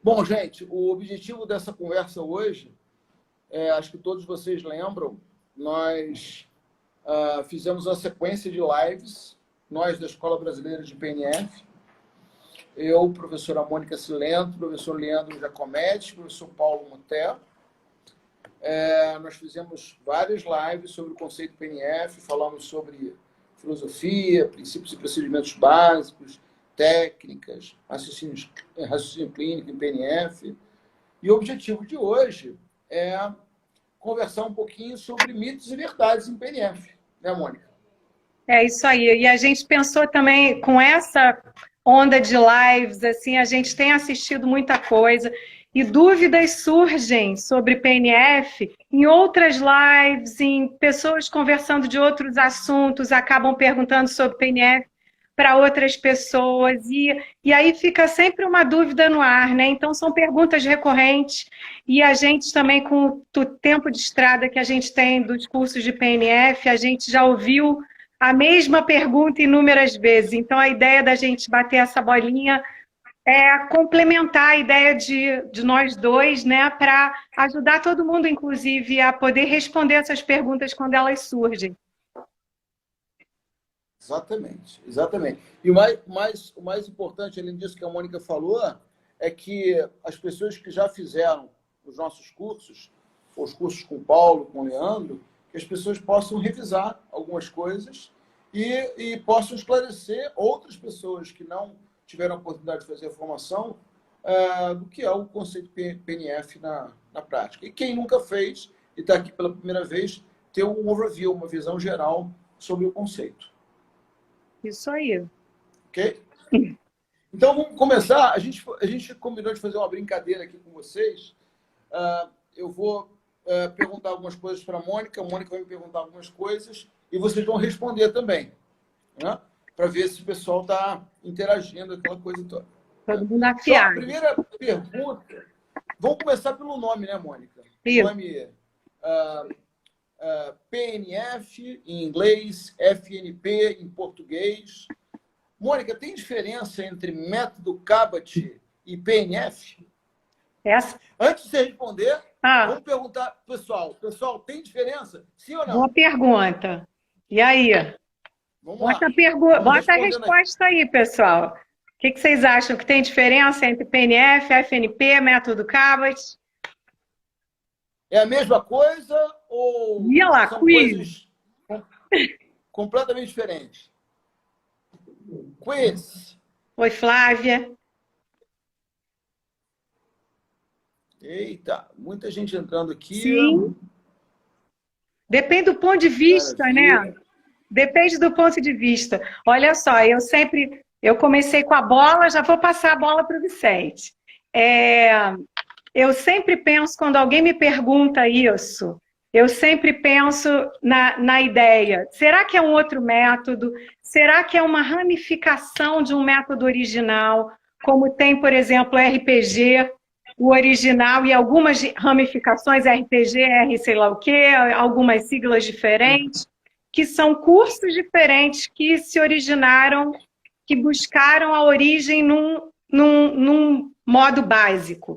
Bom, gente, o objetivo dessa conversa hoje, acho que todos vocês lembram, nós fizemos uma sequência de lives, nós da Escola Brasileira de PNF, eu, professora Mônica Silento, professor Leandro Giacometti, professor Paulo Muté. Nós fizemos várias lives sobre o conceito PNF, falamos sobre filosofia, princípios e procedimentos básicos, técnicas, raciocínio clínico em PNF. E o objetivo de hoje é conversar um pouquinho sobre mitos e verdades em PNF. Né, Mônica? É isso aí. E a gente pensou também, com essa onda de lives, assim, a gente tem assistido muita coisa e dúvidas surgem sobre PNF em outras lives, em pessoas conversando de outros assuntos, acabam perguntando sobre PNF para outras pessoas, e aí fica sempre uma dúvida no ar, né? Então são perguntas recorrentes, e a gente também, com o tempo de estrada que a gente tem dos cursos de PNF, a gente já ouviu a mesma pergunta inúmeras vezes. Então a ideia da gente bater essa bolinha é complementar a ideia de nós dois, né? Para ajudar todo mundo, inclusive, a poder responder essas perguntas quando elas surgem. Exatamente, exatamente. E o mais importante, além disso que a Mônica falou, é que as pessoas que já fizeram os nossos cursos, os cursos com o Paulo, com o Leandro, que as pessoas possam revisar algumas coisas e possam esclarecer outras pessoas que não tiveram a oportunidade de fazer a formação do que é o conceito PNF na prática. E quem nunca fez e está aqui pela primeira vez, ter um overview, uma visão geral sobre o conceito. Isso aí. Ok? Então, vamos começar. A gente combinou de fazer uma brincadeira aqui com vocês. Eu vou perguntar algumas coisas para a Mônica vai me perguntar algumas coisas e vocês vão responder também, né? Para ver se o pessoal está interagindo, aquela coisa toda. Todo mundo afiado. Então, a primeira pergunta... Vamos começar pelo nome, né, Mônica? Isso. O nome PNF em inglês, FNP em português. Mônica, tem diferença entre método Cabot e PNF? Antes de você responder, vamos perguntar, pessoal. Pessoal, tem diferença? Sim ou não? Boa pergunta. E aí? Vamos lá. Bota a resposta aí, pessoal. O que vocês acham? Que tem diferença entre PNF, FNP, método Cabot? É a mesma coisa ou são coisas completamente diferentes? Quiz. Oi, Flávia. Eita, muita gente entrando aqui. Sim. Depende do ponto de vista, né? Depende do ponto de vista. Olha só, eu comecei com a bola, já vou passar a bola para o Vicente. Eu sempre penso, quando alguém me pergunta isso, eu sempre penso na ideia, será que é um outro método? Será que é uma ramificação de um método original? Como tem, por exemplo, o RPG, o original, e algumas ramificações, RPG, R sei lá o quê, algumas siglas diferentes, que são cursos diferentes que se originaram, que buscaram a origem num modo básico.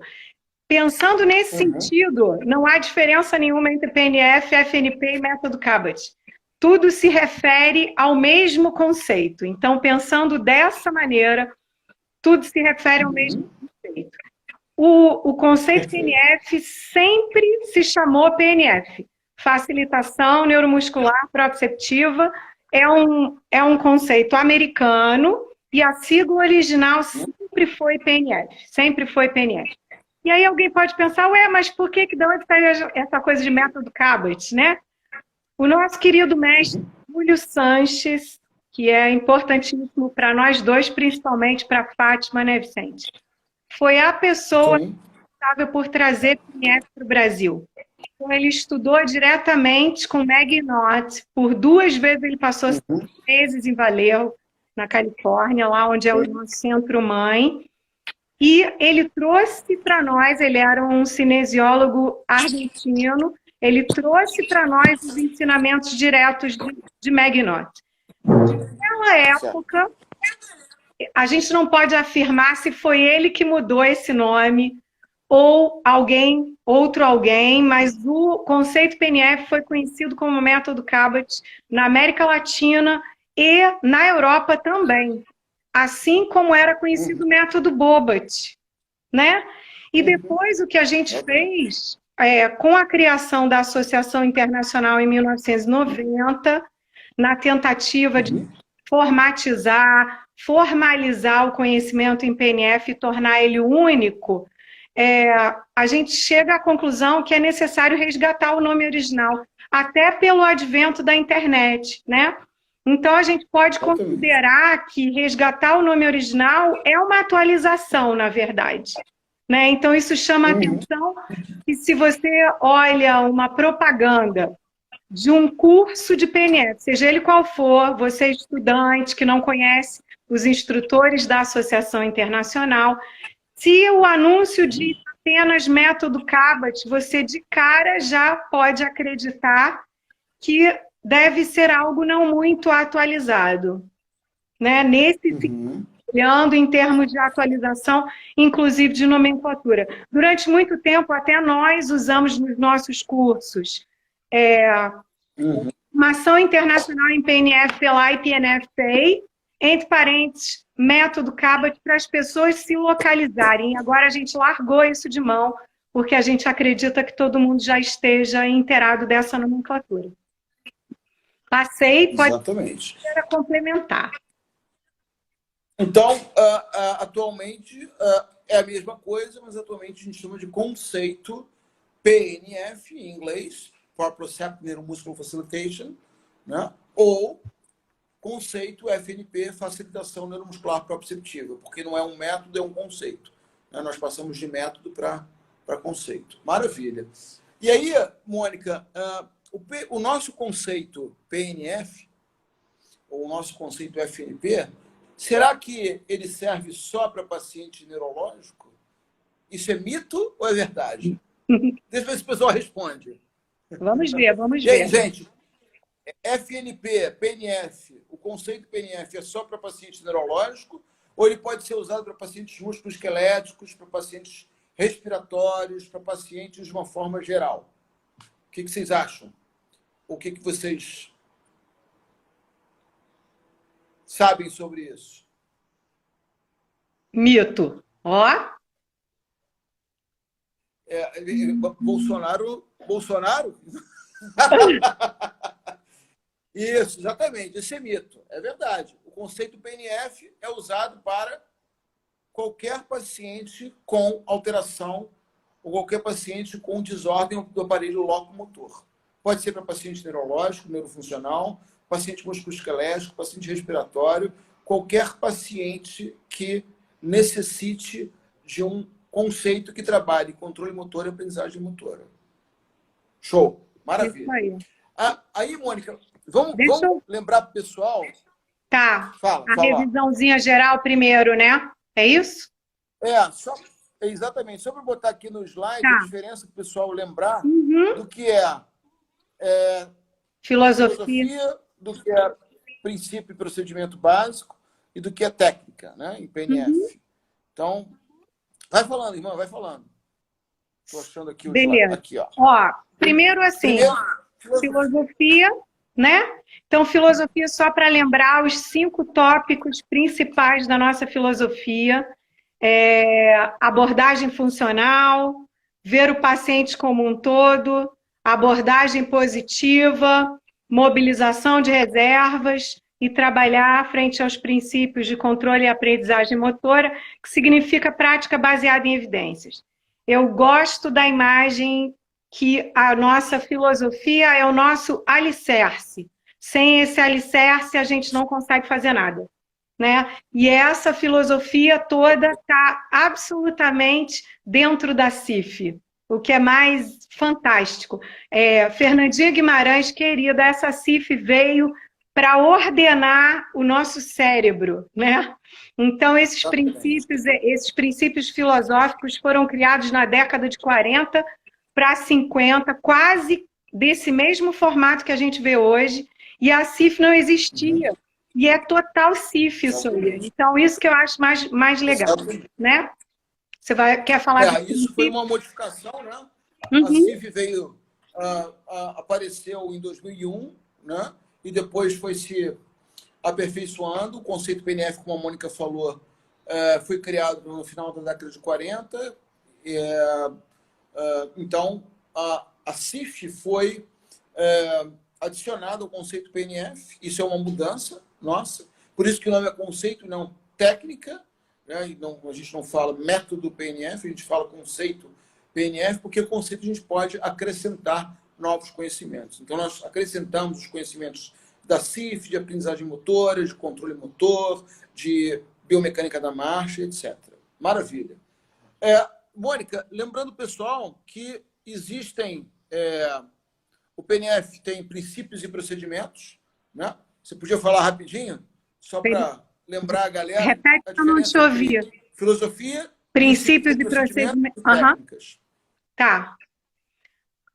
Pensando nesse sentido, não há diferença nenhuma entre PNF, FNP e método Cabot. Tudo se refere ao mesmo conceito. Então, pensando dessa maneira, tudo se refere ao mesmo conceito. O conceito PNF sempre se chamou PNF. Facilitação neuromuscular proprioceptiva é um conceito americano e a sigla original sempre foi PNF. Sempre foi PNF. E aí alguém pode pensar, mas por que de onde saiu essa coisa de método Cabot, né? O nosso querido mestre Júlio Sanches, que é importantíssimo para nós dois, principalmente para Fátima, né, Vicente? Foi a pessoa responsável por trazer PNF para o Brasil. Então, ele estudou diretamente com Meg Knott, por 2 vezes ele passou 6 meses em Vallejo, na Califórnia, lá onde é o nosso centro-mãe. E ele trouxe para nós, ele era um cinesiólogo argentino, ele trouxe para nós os ensinamentos diretos de Meg Knott. Naquela época, a gente não pode afirmar se foi ele que mudou esse nome ou alguém, outro alguém, mas o conceito PNF foi conhecido como método Cabot na América Latina e na Europa também, assim como era conhecido o método Bobat, né? E depois o que a gente fez, com a criação da Associação Internacional em 1990, na tentativa de formatizar, formalizar o conhecimento em PNF e tornar ele único, a gente chega à conclusão que é necessário resgatar o nome original, até pelo advento da internet, né? Então, a gente pode considerar que resgatar o nome original é uma atualização, na verdade. Né? Então, isso chama a atenção que se você olha uma propaganda de um curso de PNF, seja ele qual for, você é estudante que não conhece os instrutores da Associação Internacional, se o anúncio diz apenas método Cabot, você de cara já pode acreditar que deve ser algo não muito atualizado. Né? Nesse olhando em termos de atualização, inclusive de nomenclatura. Durante muito tempo, até nós usamos nos nossos cursos formação internacional em PNF pela IPNF-PA, entre parênteses, método Cabot, para as pessoas se localizarem. Agora a gente largou isso de mão, porque a gente acredita que todo mundo já esteja inteirado dessa nomenclatura. Passei, pode ser complementar. Então, atualmente é a mesma coisa, mas atualmente a gente chama de conceito PNF, em inglês, for Perceptive Neuromuscular Facilitation, né? Ou conceito FNP, Facilitação Neuromuscular Proprioceptiva, porque não é um método, é um conceito. Né? Nós passamos de método para conceito. Maravilha. E aí, Mônica, o nosso conceito PNF, ou o nosso conceito FNP, será que ele serve só para paciente neurológico? Isso é mito ou é verdade? Deixa eu ver se o pessoal responde. Vamos ver, vamos ver. Gente, FNP, PNF, o conceito PNF é só para paciente neurológico ou ele pode ser usado para pacientes musculoesqueléticos, para pacientes respiratórios, para pacientes de uma forma geral? O que vocês acham? O que vocês sabem sobre isso? Mito. Ó. Bolsonaro? Isso, exatamente. Esse é mito. É verdade. O conceito PNF é usado para qualquer paciente com alteração ou qualquer paciente com desordem do aparelho locomotor. Pode ser para paciente neurológico, neurofuncional, paciente musculoesquelético, paciente respiratório, qualquer paciente que necessite de um conceito que trabalhe controle motor e aprendizagem motora. Show. Maravilha. Isso aí. Aí, Mônica, vamos lembrar para o pessoal... Tá. Revisãozinha geral primeiro, né? É isso? Exatamente. Só para botar aqui no slide a diferença para o pessoal lembrar do que é filosofia, do que é princípio e procedimento básico e do que é técnica, né? Em PNF. Então, vai falando, irmã, vai falando. Estou achando aqui o slide. Aqui, ó. Primeiro, filosofia, né? Então, filosofia, só para lembrar os 5 tópicos principais da nossa filosofia. Abordagem funcional, ver o paciente como um todo, abordagem positiva, mobilização de reservas e trabalhar frente aos princípios de controle e aprendizagem motora, que significa prática baseada em evidências. Eu gosto da imagem que a nossa filosofia é o nosso alicerce. Sem esse alicerce, a gente não consegue fazer nada. Né? E essa filosofia toda está absolutamente dentro da CIF, o que é mais fantástico. Fernandinha Guimarães, querida, essa CIF veio para ordenar o nosso cérebro, né? Então, esses princípios filosóficos foram criados na década de 40 para 50, quase desse mesmo formato que a gente vê hoje, e a CIF não existia. E é total CIF isso aí. Então, isso que eu acho mais legal, né? quer falar Isso foi uma modificação, né? Uhum. A CIF apareceu em 2001, né? E depois foi se aperfeiçoando. O conceito PNF, como a Mônica falou, foi criado no final da década de 40. Então, a CIF foi adicionada ao conceito PNF. Isso é uma mudança nossa. Por isso que o nome é conceito, não técnica. Né? A gente não fala método PNF, a gente fala conceito PNF, porque o conceito a gente pode acrescentar novos conhecimentos. Então, nós acrescentamos os conhecimentos da CIF, de aprendizagem motora, de controle motor, de biomecânica da marcha, etc. Maravilha. Mônica, lembrando, pessoal, que existem... o PNF tem princípios e procedimentos, né? Você podia falar rapidinho, só para lembrar a galera? Repete, eu não te ouvi. Filosofia, princípios e procedimentos. Técnicas. Tá.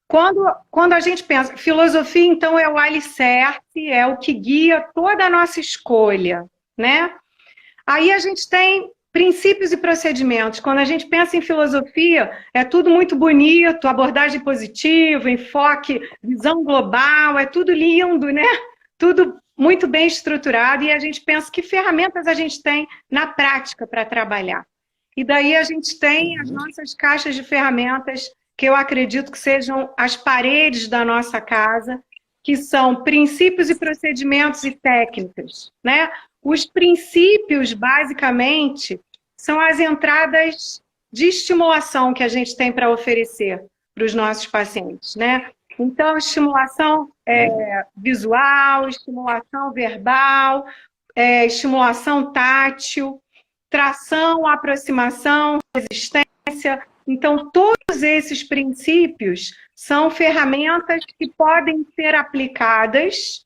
Quando a gente pensa... Filosofia, então, é o alicerce, é o que guia toda a nossa escolha, né? Aí a gente tem princípios e procedimentos. Quando a gente pensa em filosofia, é tudo muito bonito, abordagem positiva, enfoque, visão global, é tudo lindo, né? Tudo muito bem estruturado, e a gente pensa que ferramentas a gente tem na prática para trabalhar. E daí a gente tem as nossas caixas de ferramentas, que eu acredito que sejam as paredes da nossa casa, que são princípios e procedimentos e técnicas, né? Os princípios, basicamente, são as entradas de estimulação que a gente tem para oferecer para os nossos pacientes, né? Então, estimulação visual, estimulação verbal, estimulação tátil, tração, aproximação, resistência. Então, todos esses princípios são ferramentas que podem ser aplicadas,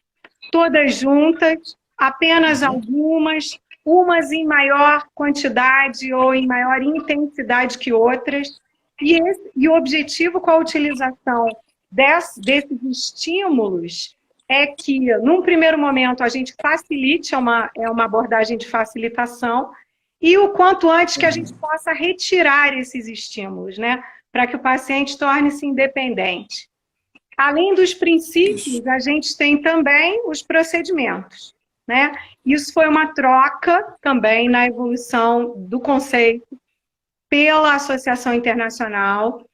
todas juntas, apenas algumas, umas em maior quantidade ou em maior intensidade que outras. E o objetivo com a utilização desses estímulos é que, num primeiro momento, a gente facilite, é uma abordagem de facilitação, e o quanto antes que a gente possa retirar esses estímulos, né? Para que o paciente torne-se independente. Além dos princípios, a gente tem também os procedimentos, né? Isso foi uma troca também na evolução do conceito pela Associação Internacional.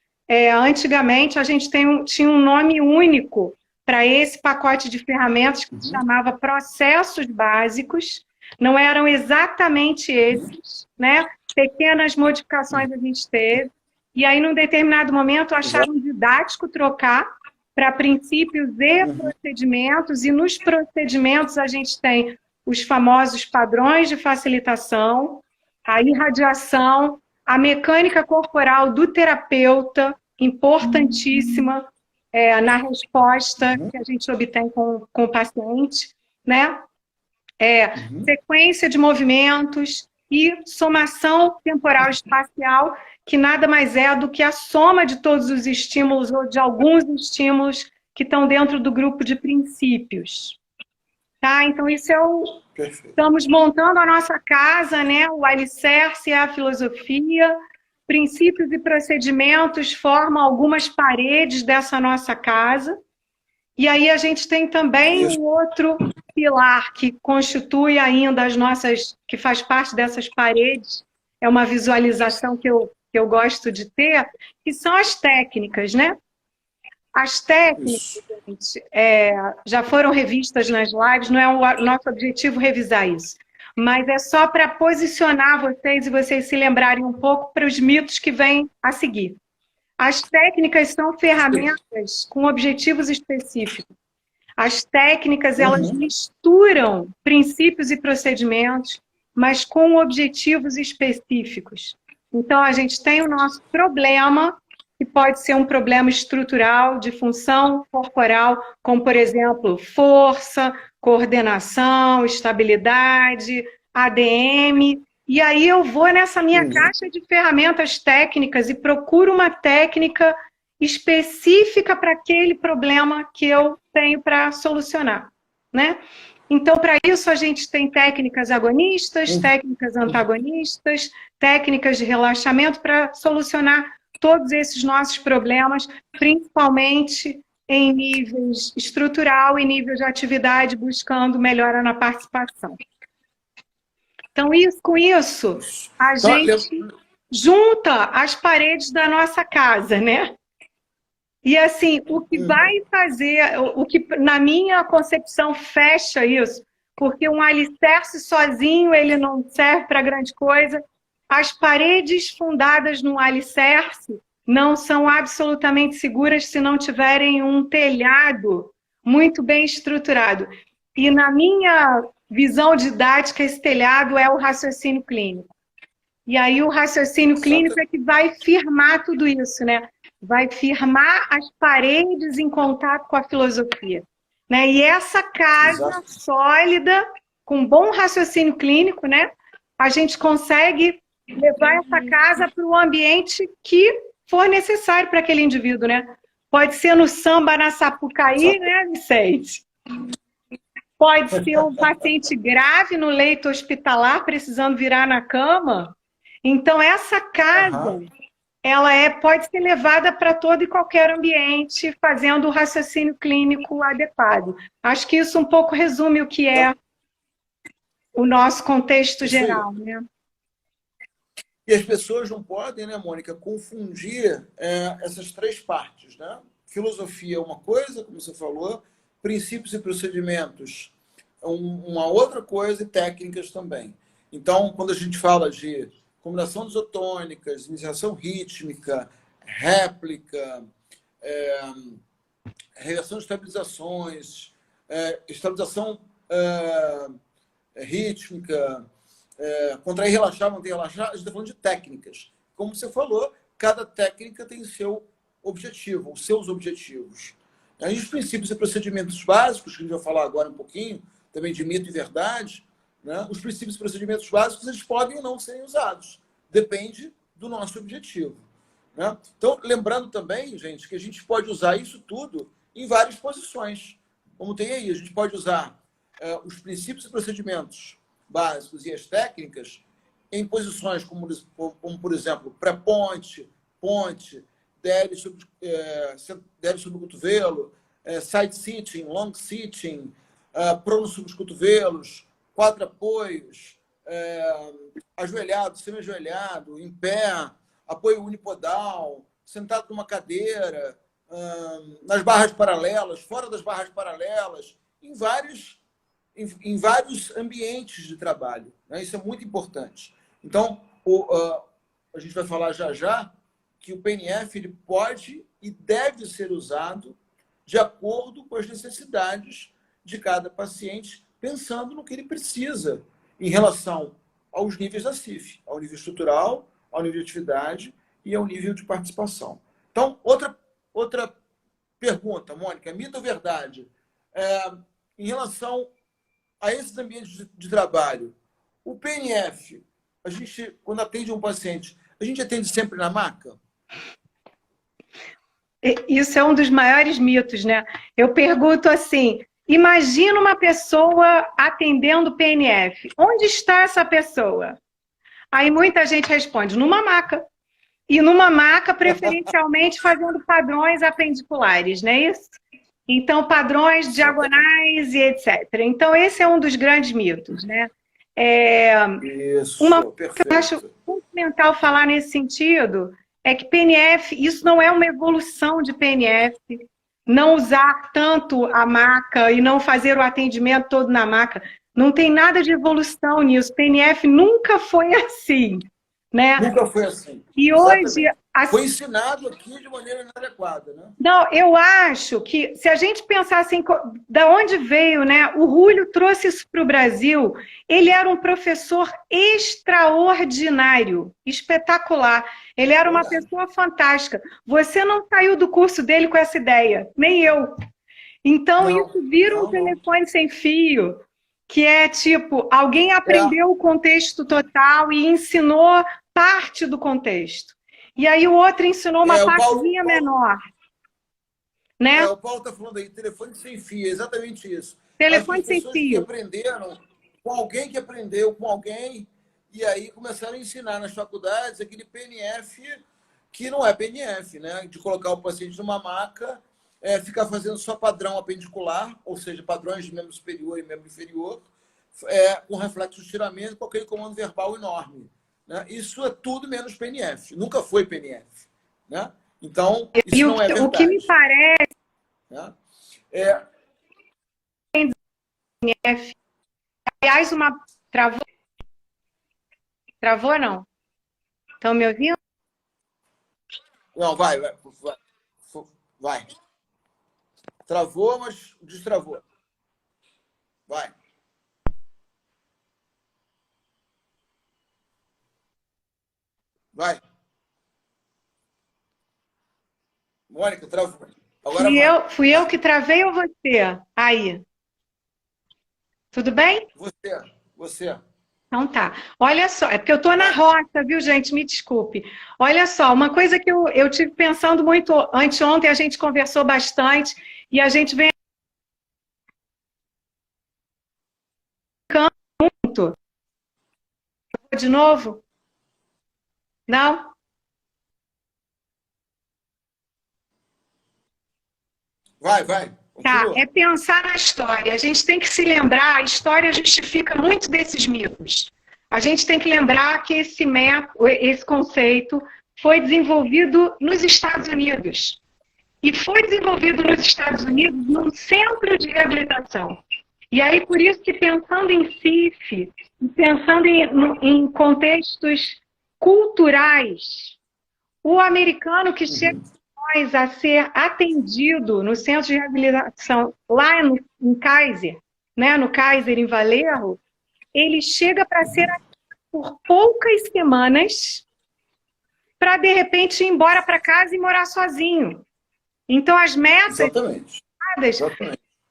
Antigamente, a gente tinha um nome único para esse pacote de ferramentas que se chamava processos básicos. Não eram exatamente esses, né? Pequenas modificações a gente teve. E aí, num determinado momento, acharam didático trocar para princípios e procedimentos. E nos procedimentos, a gente tem os famosos padrões de facilitação, a irradiação, a mecânica corporal do terapeuta, importantíssima na resposta que a gente obtém com o paciente, né? Sequência de movimentos e somação temporal espacial, que nada mais é do que a soma de todos os estímulos ou de alguns estímulos que estão dentro do grupo de princípios. Tá? Então, isso é Perfeito. Estamos montando a nossa casa, né? O alicerce é a filosofia, princípios e procedimentos formam algumas paredes dessa nossa casa. E aí a gente tem também um outro pilar que constitui ainda que faz parte dessas paredes, é uma visualização que eu gosto de ter, que são as técnicas, né? As técnicas, gente, já foram revistas nas lives, não é o nosso objetivo revisar isso, mas é só para posicionar vocês e vocês se lembrarem um pouco para os mitos que vêm a seguir. As técnicas são ferramentas com objetivos específicos. As técnicas, elas misturam princípios e procedimentos, mas com objetivos específicos. Então, a gente tem o nosso problema, que pode ser um problema estrutural de função corporal, como, por exemplo, força, coordenação, estabilidade, ADM. E aí eu vou nessa minha caixa de ferramentas técnicas e procuro uma técnica específica para aquele problema que eu tenho para solucionar, né? Então, para isso, a gente tem técnicas agonistas, técnicas antagonistas, técnicas de relaxamento para solucionar todos esses nossos problemas, principalmente em níveis estrutural e nível de atividade, buscando melhora na participação. Então, com isso, a gente junta as paredes da nossa casa, né? E assim, o que vai fazer, o que na minha concepção fecha isso, porque um alicerce sozinho ele não serve para grande coisa, as paredes fundadas no alicerce não são absolutamente seguras se não tiverem um telhado muito bem estruturado. E na minha visão didática, esse telhado é o raciocínio clínico. E aí o raciocínio clínico é que vai firmar tudo isso, né? Vai firmar as paredes em contato com a filosofia. Né? E essa casa sólida, com bom raciocínio clínico, né? A gente consegue levar essa casa para o ambiente que for necessário para aquele indivíduo, né? Pode ser no samba, na Sapucaí, né, Vicente? Pode ser um paciente grave no leito hospitalar, precisando virar na cama. Então, essa casa, pode ser levada para todo e qualquer ambiente, fazendo o raciocínio clínico adequado. Acho que isso um pouco resume o que é o nosso contexto geral, né? E as pessoas não podem, né, Mônica, confundir essas três partes, né? Filosofia é uma coisa, como você falou, princípios e procedimentos uma outra coisa e técnicas também. Então, quando a gente fala de combinação isotônicas, iniciação rítmica, réplica, reação de estabilizações, estabilização rítmica, contrair, relaxar, manter, relaxar, a gente está falando de técnicas. Como você falou, cada técnica tem seu objetivo, os seus objetivos. Aí os princípios e procedimentos básicos, que a gente vai falar agora um pouquinho, também de mito e verdade, né? Os princípios e procedimentos básicos eles podem ou não serem usados. Depende do nosso objetivo. Né? Então, lembrando também, gente, que a gente pode usar isso tudo em várias posições. Como tem aí, a gente pode usar os princípios e procedimentos básicos e as técnicas em posições como por exemplo, pré-ponte, ponte, DL sobre o cotovelo, side sitting, long sitting, prono sobre os cotovelos, quatro apoios, ajoelhado, semi-ajoelhado, em pé, apoio unipodal, sentado numa cadeira, nas barras paralelas, fora das barras paralelas, em vários ambientes de trabalho. Né? Isso é muito importante. Então, a gente vai falar já que o PNF ele pode e deve ser usado de acordo com as necessidades de cada paciente, pensando no que ele precisa em relação aos níveis da CIF, ao nível estrutural, ao nível de atividade e ao nível de participação. Então, outra pergunta, Mônica, mito ou verdade? Em relação a esses ambientes de trabalho, o PNF, a gente, quando atende um paciente, a gente atende sempre na maca? Isso é um dos maiores mitos, né? Eu pergunto assim, imagina uma pessoa atendendo PNF. Onde está essa pessoa? Aí muita gente responde, numa maca. E numa maca, preferencialmente, fazendo padrões apendiculares, não é isso? Então, padrões diagonais e etc. Então, esse é um dos grandes mitos, né? Isso, uma coisa perfeito. que eu acho fundamental falar nesse sentido é que PNF, isso não é uma evolução de PNF, não usar tanto a maca e não fazer o atendimento todo na maca. Não tem nada de evolução nisso. PNF nunca foi assim, né? Nunca foi assim. E hoje... Foi ensinado aqui de maneira inadequada, né? Não, eu acho que, se a gente pensar assim, da onde veio, né? O Rúlio trouxe isso para o Brasil. Ele era um professor extraordinário, espetacular. Ele era uma pessoa fantástica. Você não saiu do curso dele com essa ideia, nem eu. Então, isso vira um telefone sem fio, que é tipo, alguém aprendeu o contexto total e ensinou parte do contexto. E aí o outro ensinou uma partezinha menor. Né? O Paulo está falando aí, telefone sem fio, é exatamente isso. Telefone as sem pessoas que fio. aprenderam com alguém que aprendeu com alguém, e aí começaram a ensinar nas faculdades aquele PNF que não é PNF, né? De colocar o paciente numa maca, ficar fazendo só padrão apendicular, ou seja, padrões de membro superior e membro inferior, com reflexo de estiramento, com aquele comando verbal enorme. Né? Isso é tudo menos PNF. Nunca foi PNF. Né? Então, isso não é verdade. O que me parece... Né? PNF. Aliás, uma... Travou? Travou, não? Estão me ouvindo? Não, vai. Travou, mas destravou. Vai. Vai. Mônica, travou. Agora fui eu que travei ou você? Aí. Tudo bem? Você. Então tá. Olha só, é porque eu tô na roça, viu, gente? Me desculpe. Olha só, uma coisa que eu tive pensando muito anteontem, a gente conversou bastante e a gente vem muito. De novo? Não? Vai. Tá, Continua. é pensar na história. A gente tem que se lembrar, a história justifica muito desses mitos. A gente tem que lembrar que esse conceito foi desenvolvido nos Estados Unidos. E foi desenvolvido nos Estados Unidos num centro de reabilitação. E aí, por isso que pensando em CIF, pensando em contextos culturais, o americano que chega a ser atendido no centro de reabilitação, lá em Kaiser, né, no Kaiser, em Valerro, ele chega para ser atendido por poucas semanas para, de repente, ir embora para casa e morar sozinho. Então, as metas... Exatamente.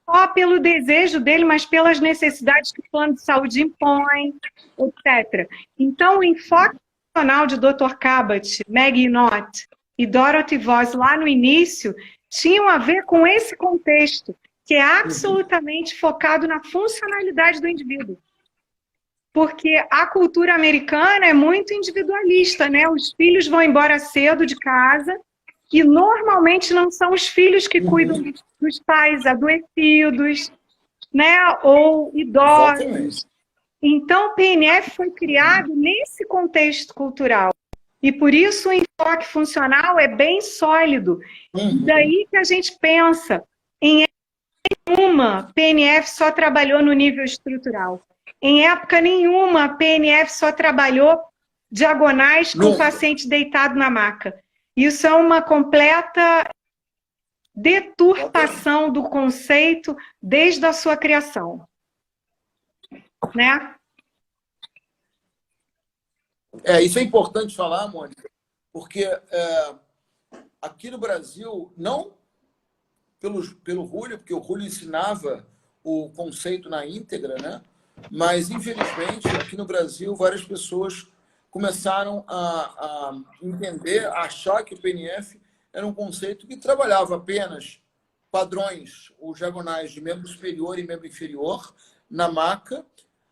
Só pelo desejo dele, mas pelas necessidades que o plano de saúde impõe, etc. Então, o enfoque funcional de Dr. Cabot, Maggie Knott e Dorothy Voss lá no início tinham a ver com esse contexto, que é absolutamente focado na funcionalidade do indivíduo. Porque a cultura americana é muito individualista, né? Os filhos vão embora cedo de casa e normalmente não são os filhos que cuidam dos pais adoecidos, né? Ou idosos. Exatamente. Então, o PNF foi criado nesse contexto cultural. E por isso o enfoque funcional é bem sólido. Daí que a gente pensa em nenhuma PNF só trabalhou no nível estrutural. Em época nenhuma, a PNF só trabalhou diagonais com o paciente deitado na maca. Isso é uma completa deturpação do conceito desde a sua criação. Né? Isso é importante falar, Mônica, porque aqui no Brasil, não pelo Rúlio, porque o Rúlio ensinava o conceito na íntegra, né? Mas, infelizmente, aqui no Brasil, várias pessoas começaram a entender, a achar que o PNF era um conceito que trabalhava apenas padrões ou diagonais de membro superior e membro inferior na maca,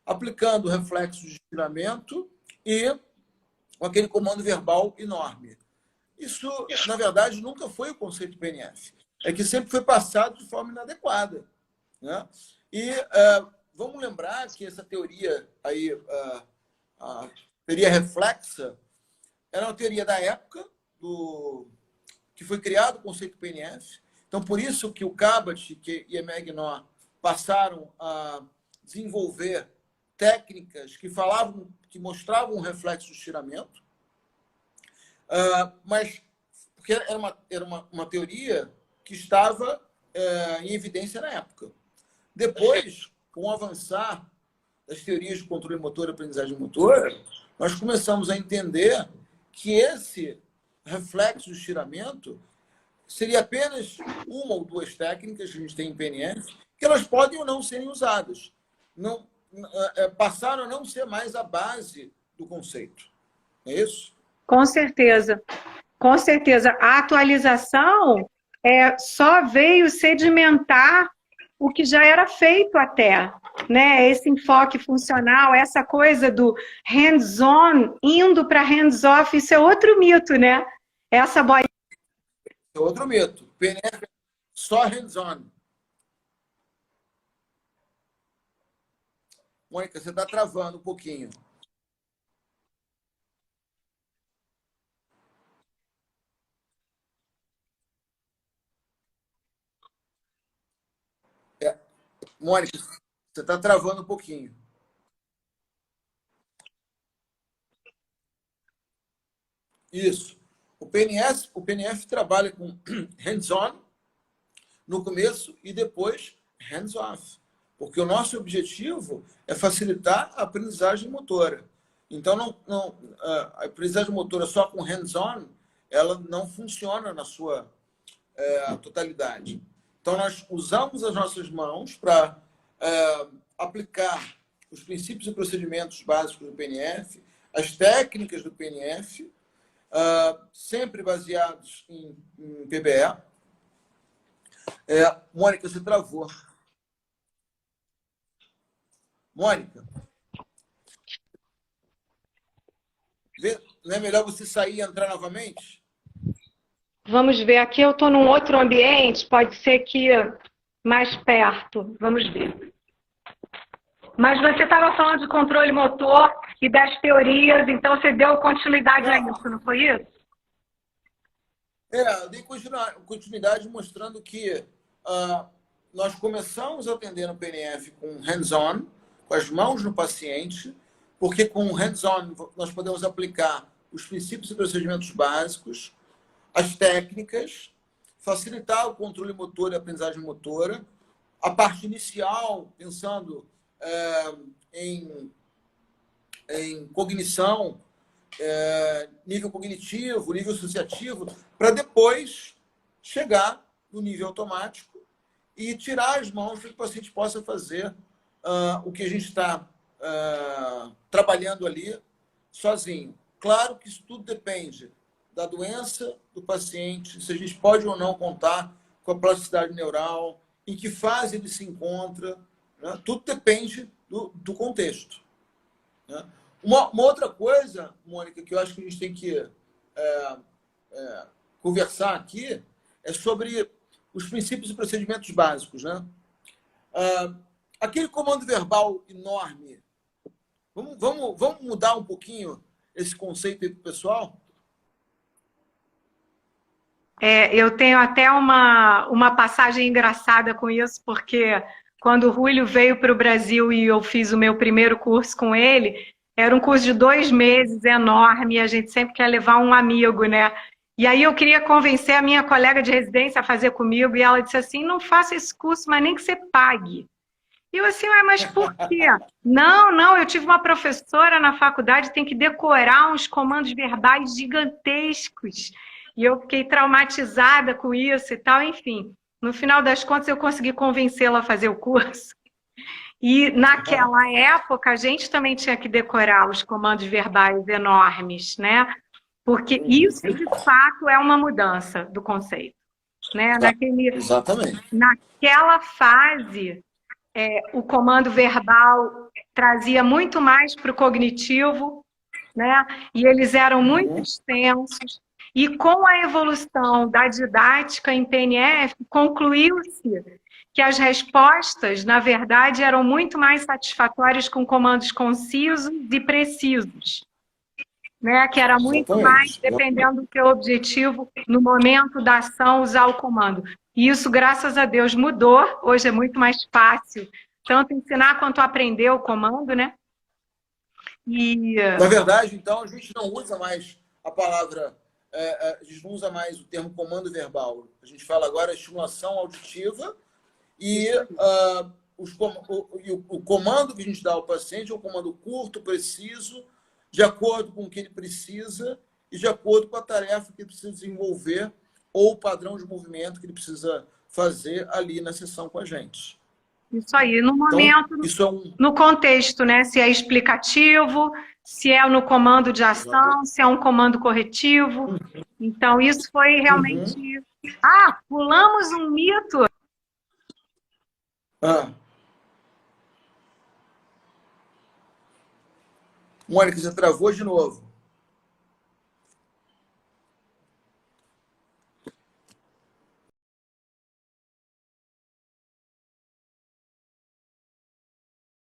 aplicando reflexos de estiramento e com aquele comando verbal enorme. Isso, na verdade, nunca foi o conceito do PNF. É que sempre foi passado de forma inadequada. Né? E vamos lembrar que essa teoria aí, a teoria reflexa, era uma teoria da época que foi criado o conceito PNF. Então, por isso que o Cabot e a Magnon passaram a desenvolver técnicas que mostravam um reflexo de estiramento, mas porque era uma teoria que estava em evidência na época. Depois, com o avançar das teorias de controle motor e aprendizagem motora, nós começamos a entender que esse reflexo de estiramento seria apenas uma ou duas técnicas que a gente tem em PNF, que elas podem ou não serem usadas. Passaram a não ser mais a base do conceito. É isso? Com certeza. Com certeza. A atualização só veio sedimentar o que já era feito até, né? Esse enfoque funcional, essa coisa do hands-on indo para hands-off, isso é outro mito, né? Essa boia. É outro mito. PNF é só hands-on. Mônica, você está travando um pouquinho. Mônica, você está travando um pouquinho. Isso. O PNF trabalha com hands-on no começo e depois hands-off. Porque o nosso objetivo é facilitar a aprendizagem motora. Então, a aprendizagem motora só com hands-on, ela não funciona na sua totalidade. Então, nós usamos as nossas mãos para aplicar os princípios e procedimentos básicos do PNF, as técnicas do PNF, sempre baseados em PBE. Mônica, você travou. Mônica, não é melhor você sair e entrar novamente? Vamos ver, aqui eu estou num outro ambiente, pode ser que mais perto, vamos ver. Mas você estava falando de controle motor e das teorias, então você deu continuidade a isso, não foi isso? Eu dei continuidade mostrando que nós começamos a atender no PNF com hands-on, com as mãos no paciente, porque com hands-on nós podemos aplicar os princípios e procedimentos básicos, as técnicas, facilitar o controle motor e a aprendizagem motora, a parte inicial, pensando em cognição, nível cognitivo, nível associativo, para depois chegar no nível automático e tirar as mãos para que o paciente possa fazer o que a gente está trabalhando ali sozinho. Claro que isso tudo depende da doença do paciente, se a gente pode ou não contar com a plasticidade neural, em que fase ele se encontra, né? Tudo depende do contexto. Né? Uma outra coisa, Mônica, que eu acho que a gente tem que conversar aqui é sobre os princípios e procedimentos básicos. Né? Aquele comando verbal enorme, vamos mudar um pouquinho esse conceito aí para o pessoal? Eu tenho até uma passagem engraçada com isso, porque quando o Rúlio veio para o Brasil e eu fiz o meu primeiro curso com ele, era um curso de 2 meses, enorme, e a gente sempre quer levar um amigo, né? E aí eu queria convencer a minha colega de residência a fazer comigo, e ela disse assim, não faça esse curso, mas nem que você pague. E eu assim, mas por quê? Não, eu tive uma professora na faculdade, tem que decorar uns comandos verbais gigantescos. E eu fiquei traumatizada com isso e tal, enfim. No final das contas, eu consegui convencê-la a fazer o curso. E naquela época, a gente também tinha que decorar os comandos verbais enormes, né? Porque isso, de fato, é uma mudança do conceito. Né? Exatamente. Naquela fase, o comando verbal trazia muito mais para o cognitivo, né? E eles eram muito extensos. E com a evolução da didática em PNF, concluiu-se que as respostas, na verdade, eram muito mais satisfatórias com comandos concisos e precisos, né? Que era muito mais dependendo do teu objetivo, no momento da ação, usar o comando. E isso, graças a Deus, mudou. Hoje é muito mais fácil, tanto ensinar quanto aprender o comando, né? Na verdade, então, a gente não usa mais a palavra... a gente não usa mais o termo comando verbal. A gente fala agora estimulação auditiva e o comando que a gente dá ao paciente é um comando curto, preciso, de acordo com o que ele precisa e de acordo com a tarefa que ele precisa desenvolver ou o padrão de movimento que ele precisa fazer ali na sessão com a gente. Isso aí, no momento, então, isso no contexto, né? Se é explicativo, se é no comando de ação, se é um comando corretivo. Então, isso foi realmente... pulamos um mito. Ah. Mônica, você travou de novo.